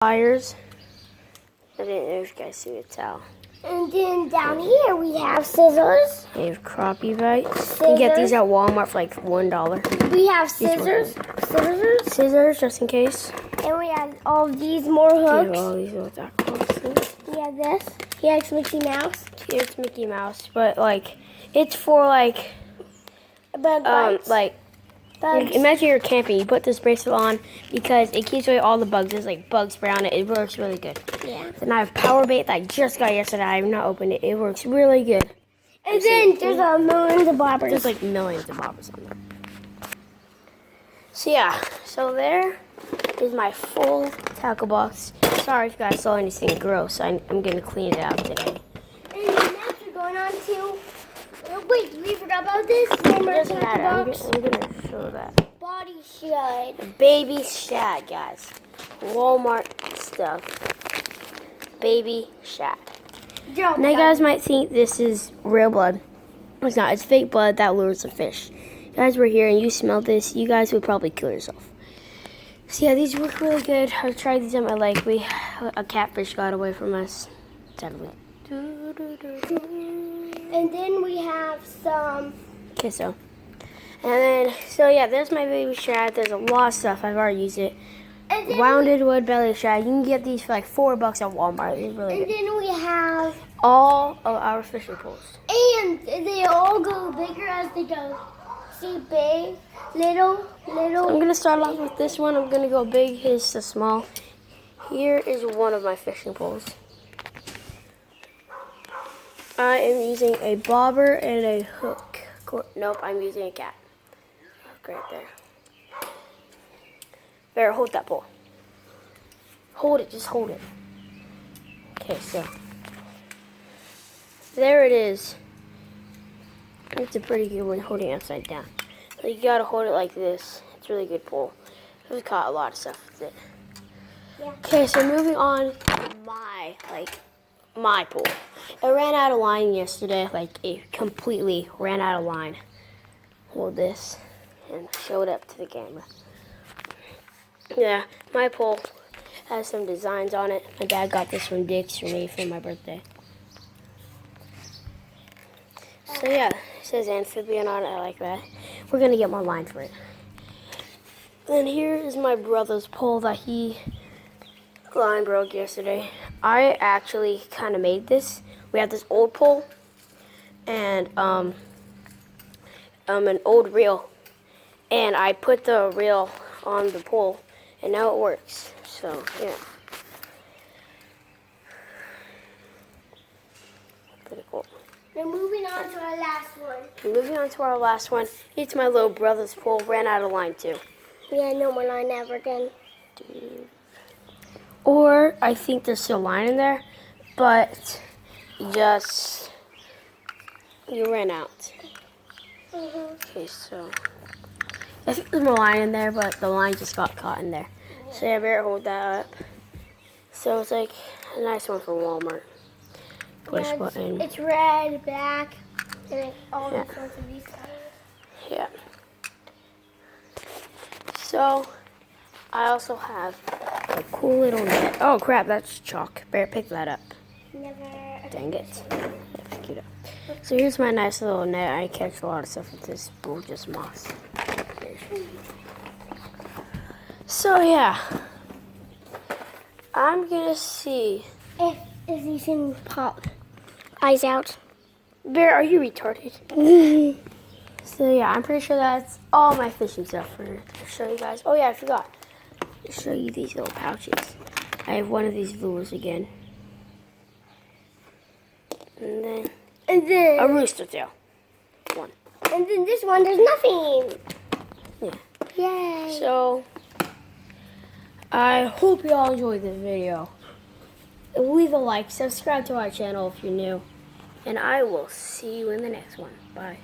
pliers. I didn't know if you guys see the towel. And then down here we have scissors. We have crappie bites. You can get these at Walmart for like $1. We have scissors. Scissors, just in case. And we have all these more hooks. All these little things. We have this. Here's Mickey Mouse. Here's Mickey Mouse, but like it's for like Bug bites. Bugs. Imagine you're camping. You put this bracelet on because it keeps away all the bugs. There's like bug spray on it. It works really good. Yeah. And I have Power Bait that I just got yesterday. I have not opened it. It works really good. And then there's millions of bobbers. There's like millions of bobbers on there. So yeah, so there is my full tackle box. Sorry if you guys saw anything gross. I'm gonna clean it out today. And next we're going on to. Wait, we forgot about this. Doesn't matter. I'm gonna show that. Body shad. Baby shad, guys. Walmart stuff. Baby shad. Now you guys might think this is real blood. It's not. It's fake blood that lures the fish. If you guys were here and you smelled this, you guys would probably kill yourself. So yeah, these work really good. I've tried these on my lake. A catfish got away from us. Sadly. And then we have some. Okay, so. And then, so yeah, there's my baby shad. There's a lot of stuff. I've already used it. Rounded wood belly shad. You can get these for like $4 at Walmart. It's really good. And then we have all of our fishing poles. And they all go bigger as they go. See, big, little. I'm gonna start off with this one. I'm gonna go big. Here's the small. Here is one of my fishing poles. I am using a bobber and a hook. Nope, I'm using a cat. Hook right there. Bear, hold that pole. Hold it, just hold it. Okay, so there it is. It's a pretty good one holding it upside down. So you gotta hold it like this. It's a really good pole. I've caught a lot of stuff with it. Yeah. Okay, so moving on to my pole. It ran out of line yesterday. Like it completely ran out of line. Hold this and show it up to the camera. Yeah, my pole has some designs on it. My dad got this from Dick's for me for my birthday. So yeah, it says amphibian on it. I like that. We're gonna get more line for it. Then here is my brother's pole that line broke yesterday. I actually kind of made this. We have this old pole and an old reel, and I put the reel on the pole, and now it works. So yeah, pretty cool. Now moving on to our last one. It's my little brother's pole. Ran out of line too. Yeah, no more line ever again. Or I think there's still line in there, but you ran out. Okay, so I think there's more line in there, but the line just got caught in there. So yeah, I better hold that up. So it's like a nice one from Walmart. Push button. It's red, black, and all sorts of these colors. Yeah. So I also have a cool little net. Oh crap, that's chalk. Better pick that up. Never. Dang it. Pick it up. So here's my nice little net. I catch a lot of stuff with this gorgeous moss. So yeah, I'm gonna see if these can pop. Eyes out. Bear, are you retarded? So yeah, I'm pretty sure that's all my fishing stuff for to show you guys. Oh yeah, I forgot to show you these little pouches. I have one of these lures again. And then a rooster tail. One. And then this one, there's nothing. Yeah. Yay. So I hope you all enjoyed this video. Leave a like, subscribe to our channel if you're new, and I will see you in the next one. Bye.